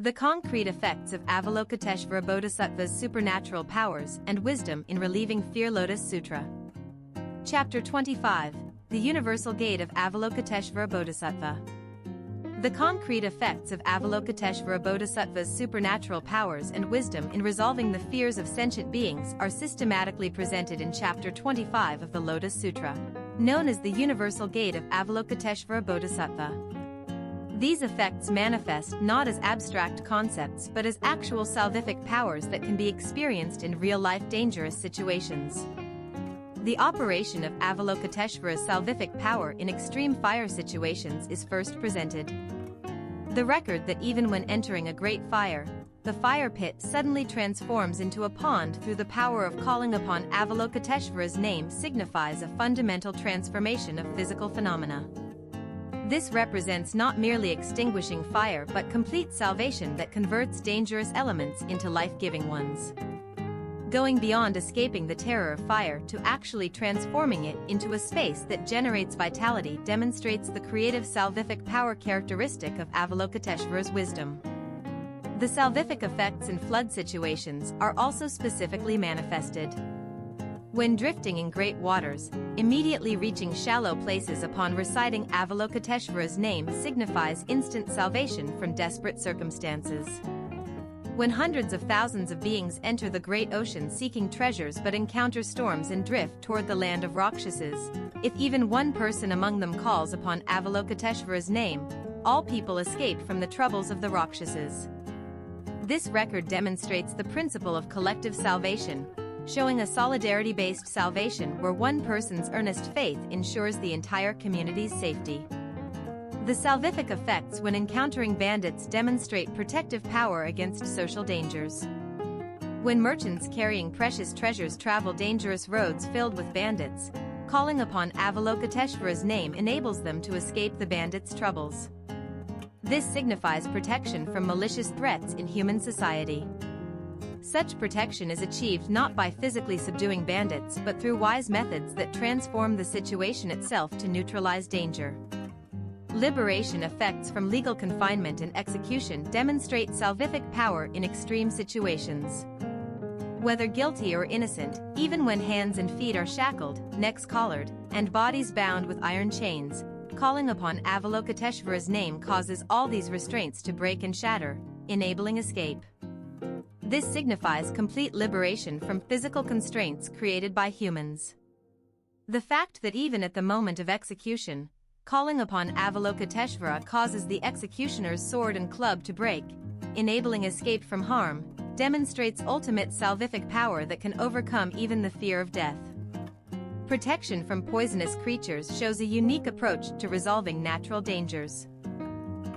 The concrete effects of Avalokiteshvara Bodhisattva's supernatural powers and wisdom in relieving fear. Lotus Sutra. Chapter 25, The Universal Gate of Avalokiteshvara Bodhisattva. The concrete effects of Avalokiteshvara Bodhisattva's supernatural powers and wisdom in resolving the fears of sentient beings are systematically presented in Chapter 25 of the Lotus Sutra, known as the Universal Gate of Avalokiteshvara Bodhisattva. These effects manifest not as abstract concepts but as actual salvific powers that can be experienced in real-life dangerous situations. The operation of Avalokiteshvara's salvific power in extreme fire situations is first presented. The record that even when entering a great fire, the fire pit suddenly transforms into a pond through the power of calling upon Avalokiteshvara's name signifies a fundamental transformation of physical phenomena. This represents not merely extinguishing fire but complete salvation that converts dangerous elements into life-giving ones. Going beyond escaping the terror of fire to actually transforming it into a space that generates vitality demonstrates the creative salvific power characteristic of Avalokiteshvara's wisdom. The salvific effects in flood situations are also specifically manifested. When drifting in great waters, immediately reaching shallow places upon reciting Avalokiteshvara's name signifies instant salvation from desperate circumstances. When hundreds of thousands of beings enter the great ocean seeking treasures but encounter storms and drift toward the land of Rakshasas, if even one person among them calls upon Avalokiteshvara's name, all people escape from the troubles of the Rakshasas. This record demonstrates the principle of collective salvation, showing a solidarity-based salvation where one person's earnest faith ensures the entire community's safety. The salvific effects when encountering bandits demonstrate protective power against social dangers. When merchants carrying precious treasures travel dangerous roads filled with bandits, calling upon Avalokiteshvara's name enables them to escape the bandits' troubles. This signifies protection from malicious threats in human society. Such protection is achieved not by physically subduing bandits but through wise methods that transform the situation itself to neutralize danger. Liberation effects from legal confinement and execution demonstrate salvific power in extreme situations. Whether guilty or innocent, even when hands and feet are shackled, necks collared, and bodies bound with iron chains, calling upon Avalokiteshvara's name causes all these restraints to break and shatter, enabling escape. This signifies complete liberation from physical constraints created by humans. The fact that even at the moment of execution, calling upon Avalokiteshvara causes the executioner's sword and club to break, enabling escape from harm, demonstrates ultimate salvific power that can overcome even the fear of death. Protection from poisonous creatures shows a unique approach to resolving natural dangers.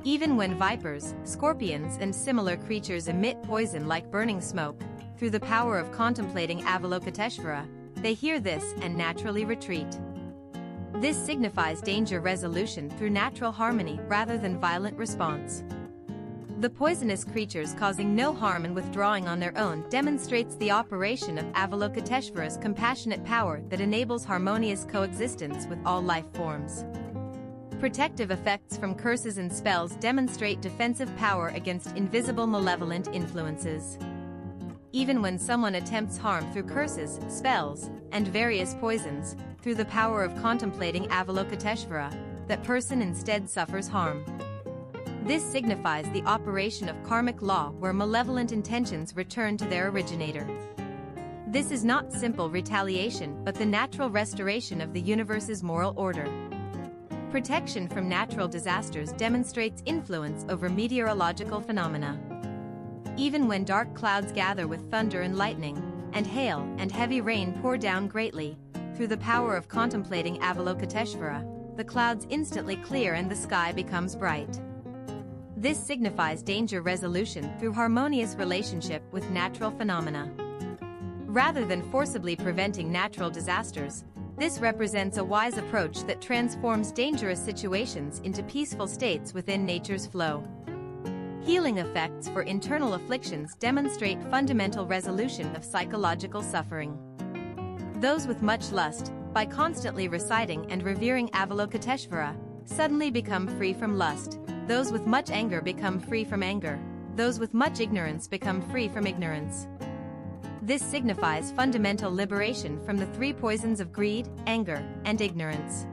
Even when vipers, scorpions and similar creatures emit poison like burning smoke, through the power of contemplating Avalokiteshvara, they hear this and naturally retreat. This signifies danger resolution through natural harmony rather than violent response. The poisonous creatures causing no harm and withdrawing on their own demonstrates the operation of Avalokiteshvara's compassionate power that enables harmonious coexistence with all life forms. Protective effects from curses and spells demonstrate defensive power against invisible malevolent influences. Even when someone attempts harm through curses, spells, and various poisons, through the power of contemplating Avalokiteshvara, that person instead suffers harm. This signifies the operation of karmic law where malevolent intentions return to their originator. This is not simple retaliation but the natural restoration of the universe's moral order. Protection from natural disasters demonstrates influence over meteorological phenomena. Even when dark clouds gather with thunder and lightning, and hail and heavy rain pour down greatly, through the power of contemplating Avalokiteshvara, the clouds instantly clear and the sky becomes bright. This signifies danger resolution through harmonious relationship with natural phenomena. Rather than forcibly preventing natural disasters, this represents a wise approach that transforms dangerous situations into peaceful states within nature's flow. Healing effects for internal afflictions demonstrate fundamental resolution of psychological suffering. Those with much lust, by constantly reciting and revering Avalokiteshvara, suddenly become free from lust. Those with much anger become free from anger, those with much ignorance become free from ignorance. This signifies fundamental liberation from the three poisons of greed, anger, and ignorance.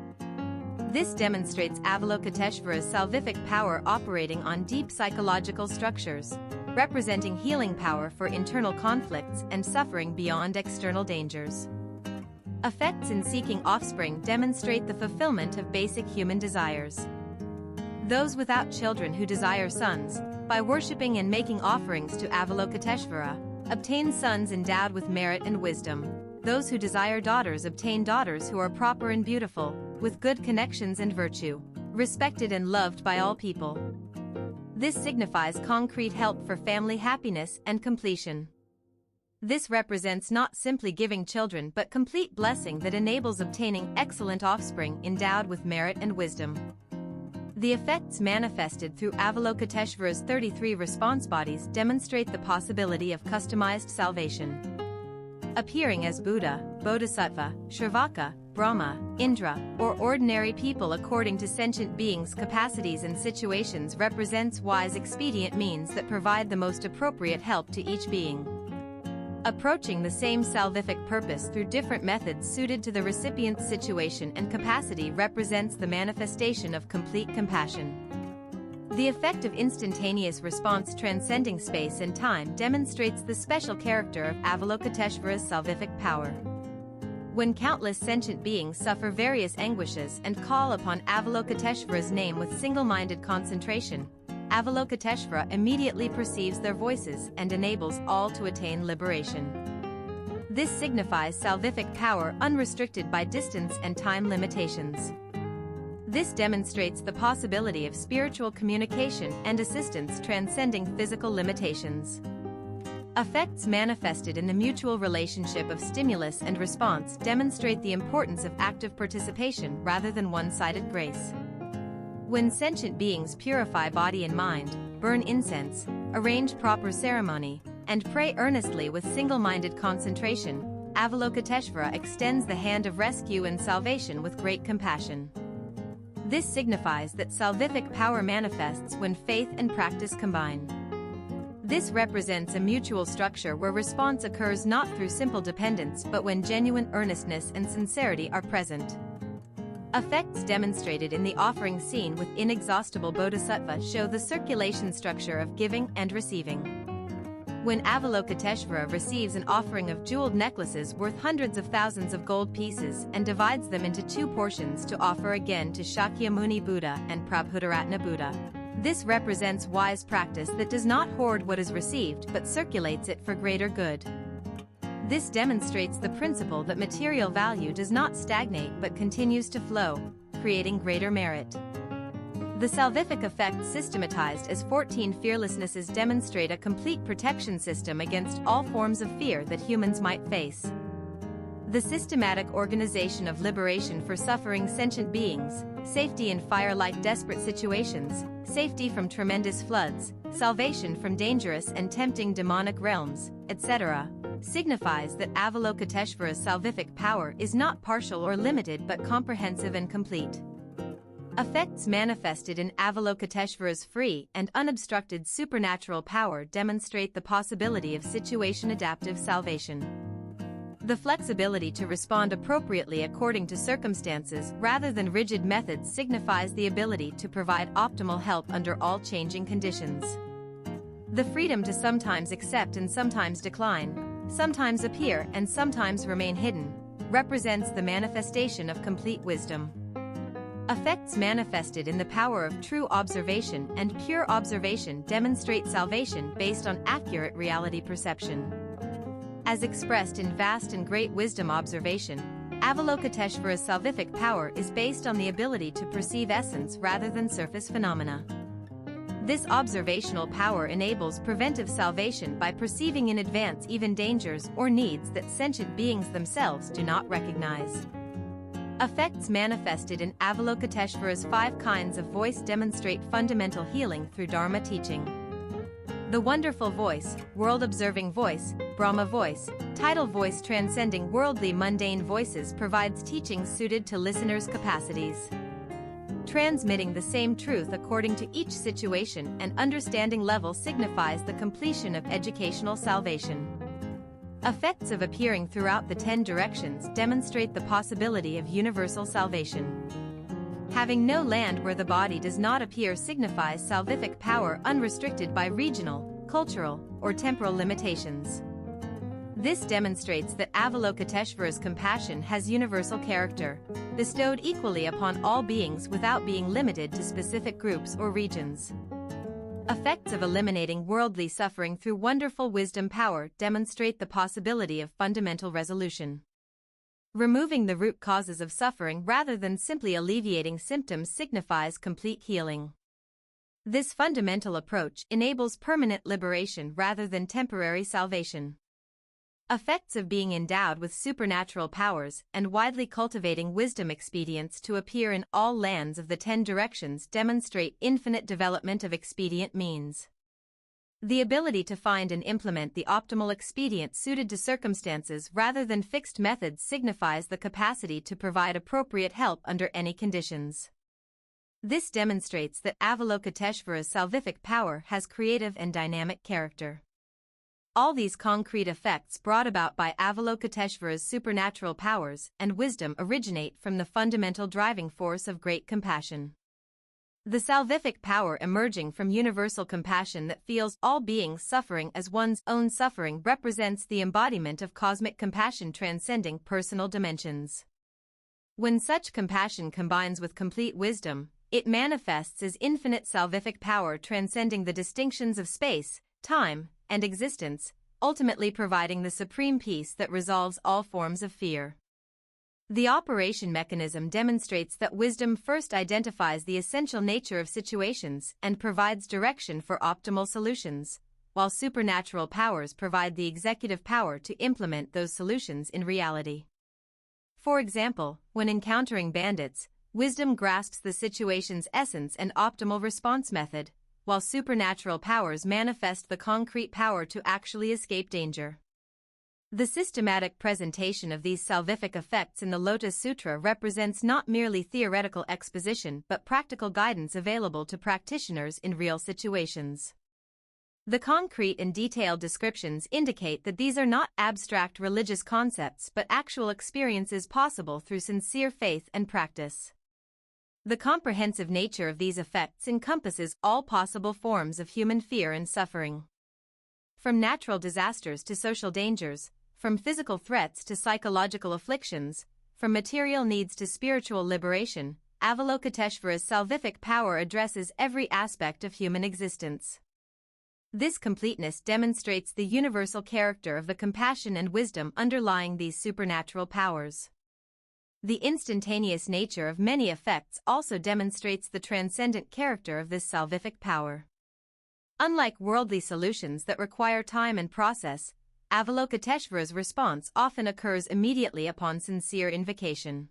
This demonstrates Avalokiteshvara's salvific power operating on deep psychological structures, representing healing power for internal conflicts and suffering beyond external dangers. Effects in seeking offspring demonstrate the fulfillment of basic human desires. Those without children who desire sons, by worshipping and making offerings to Avalokiteshvara, obtain sons endowed with merit and wisdom. Those who desire daughters obtain daughters who are proper and beautiful, with good connections and virtue, respected and loved by all people. This signifies concrete help for family happiness and completion. This represents not simply giving children but complete blessing that enables obtaining excellent offspring endowed with merit and wisdom. The effects manifested through Avalokiteshvara's 33 response bodies demonstrate the possibility of customized salvation. Appearing as Buddha, Bodhisattva, Shravaka, Brahma, Indra, or ordinary people according to sentient beings' capacities and situations represents wise expedient means that provide the most appropriate help to each being. Approaching the same salvific purpose through different methods suited to the recipient's situation and capacity represents the manifestation of complete compassion. The effect of instantaneous response transcending space and time demonstrates the special character of Avalokiteshvara's salvific power. When countless sentient beings suffer various anguishes and call upon Avalokiteshvara's name with single-minded concentration, Avalokiteshvara immediately perceives their voices and enables all to attain liberation. This signifies salvific power unrestricted by distance and time limitations. This demonstrates the possibility of spiritual communication and assistance transcending physical limitations. Effects manifested in the mutual relationship of stimulus and response demonstrate the importance of active participation rather than one-sided grace. When sentient beings purify body and mind, burn incense, arrange proper ceremony, and pray earnestly with single-minded concentration, Avalokiteshvara extends the hand of rescue and salvation with great compassion. This signifies that salvific power manifests when faith and practice combine. This represents a mutual structure where response occurs not through simple dependence but when genuine earnestness and sincerity are present. Effects demonstrated in the offering scene with inexhaustible Bodhisattva show the circulation structure of giving and receiving. When Avalokiteshvara receives an offering of jeweled necklaces worth hundreds of thousands of gold pieces and divides them into two portions to offer again to Shakyamuni Buddha and Prabhudaratna Buddha, this represents wise practice that does not hoard what is received but circulates it for greater good. This demonstrates the principle that material value does not stagnate but continues to flow, creating greater merit. The salvific effect systematized as 14 fearlessnesses demonstrate a complete protection system against all forms of fear that humans might face. The systematic organization of liberation for suffering sentient beings, safety in fire-like desperate situations, safety from tremendous floods, salvation from dangerous and tempting demonic realms, etc., signifies that Avalokiteshvara's salvific power is not partial or limited but comprehensive and complete. Effects manifested in Avalokiteshvara's free and unobstructed supernatural power demonstrate the possibility of situation-adaptive salvation. The flexibility to respond appropriately according to circumstances rather than rigid methods signifies the ability to provide optimal help under all changing conditions. The freedom to sometimes accept and sometimes decline, sometimes appear and sometimes remain hidden, represents the manifestation of complete wisdom. Effects manifested in the power of true observation and pure observation demonstrate salvation based on accurate reality perception. As expressed in vast and great wisdom observation, Avalokiteshvara's salvific power is based on the ability to perceive essence rather than surface phenomena. This observational power enables preventive salvation by perceiving in advance even dangers or needs that sentient beings themselves do not recognize. Effects manifested in Avalokiteshvara's 5 kinds of voice demonstrate fundamental healing through Dharma teaching. The wonderful voice, world-observing voice, Brahma voice, tidal voice transcending worldly mundane voices provides teachings suited to listeners' capacities. Transmitting the same truth according to each situation and understanding level signifies the completion of educational salvation. Effects of appearing throughout the 10 directions demonstrate the possibility of universal salvation. Having no land where the body does not appear signifies salvific power unrestricted by regional, cultural, or temporal limitations. This demonstrates that Avalokiteshvara's compassion has universal character, bestowed equally upon all beings without being limited to specific groups or regions. Effects of eliminating worldly suffering through wonderful wisdom power demonstrate the possibility of fundamental resolution. Removing the root causes of suffering rather than simply alleviating symptoms signifies complete healing. This fundamental approach enables permanent liberation rather than temporary salvation. Effects of being endowed with supernatural powers and widely cultivating wisdom expedients to appear in all lands of the 10 directions demonstrate infinite development of expedient means. The ability to find and implement the optimal expedient suited to circumstances rather than fixed methods signifies the capacity to provide appropriate help under any conditions. This demonstrates that Avalokiteshvara's salvific power has creative and dynamic character. All these concrete effects brought about by Avalokiteshvara's supernatural powers and wisdom originate from the fundamental driving force of great compassion. The salvific power emerging from universal compassion that feels all beings suffering as one's own suffering represents the embodiment of cosmic compassion transcending personal dimensions. When such compassion combines with complete wisdom, it manifests as infinite salvific power transcending the distinctions of space, time, and existence, ultimately providing the supreme peace that resolves all forms of fear. The operation mechanism demonstrates that wisdom first identifies the essential nature of situations and provides direction for optimal solutions, while supernatural powers provide the executive power to implement those solutions in reality. For example, when encountering bandits, wisdom grasps the situation's essence and optimal response method, while supernatural powers manifest the concrete power to actually escape danger. The systematic presentation of these salvific effects in the Lotus Sutra represents not merely theoretical exposition but practical guidance available to practitioners in real situations. The concrete and detailed descriptions indicate that these are not abstract religious concepts but actual experiences possible through sincere faith and practice. The comprehensive nature of these effects encompasses all possible forms of human fear and suffering. From natural disasters to social dangers, from physical threats to psychological afflictions, from material needs to spiritual liberation, Avalokiteshvara's salvific power addresses every aspect of human existence. This completeness demonstrates the universal character of the compassion and wisdom underlying these supernatural powers. The instantaneous nature of many effects also demonstrates the transcendent character of this salvific power. Unlike worldly solutions that require time and process, Avalokiteshvara's response often occurs immediately upon sincere invocation.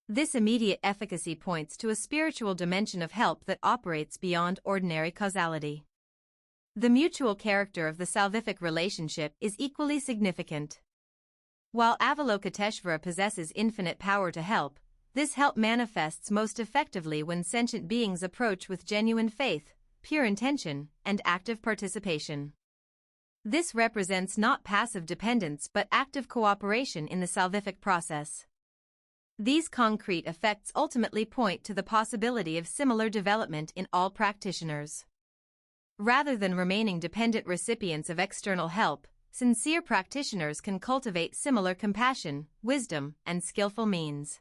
This immediate efficacy points to a spiritual dimension of help that operates beyond ordinary causality. The mutual character of the salvific relationship is equally significant. While Avalokiteshvara possesses infinite power to help, this help manifests most effectively when sentient beings approach with genuine faith, pure intention, and active participation. This represents not passive dependence but active cooperation in the salvific process. These concrete effects ultimately point to the possibility of similar development in all practitioners. Rather than remaining dependent recipients of external help, sincere practitioners can cultivate similar compassion, wisdom, and skillful means.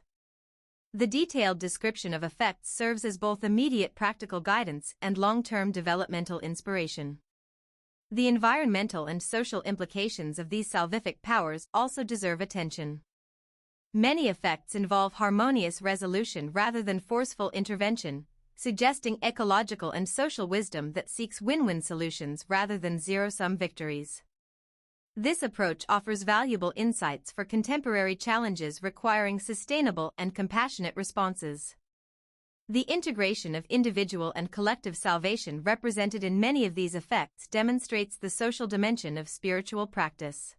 The detailed description of effects serves as both immediate practical guidance and long-term developmental inspiration. The environmental and social implications of these salvific powers also deserve attention. Many effects involve harmonious resolution rather than forceful intervention, suggesting ecological and social wisdom that seeks win-win solutions rather than zero-sum victories. This approach offers valuable insights for contemporary challenges requiring sustainable and compassionate responses. The integration of individual and collective salvation represented in many of these effects demonstrates the social dimension of spiritual practice.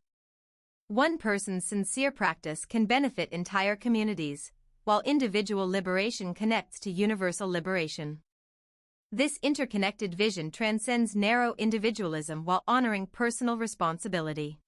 One person's sincere practice can benefit entire communities, while individual liberation connects to universal liberation. This interconnected vision transcends narrow individualism while honoring personal responsibility.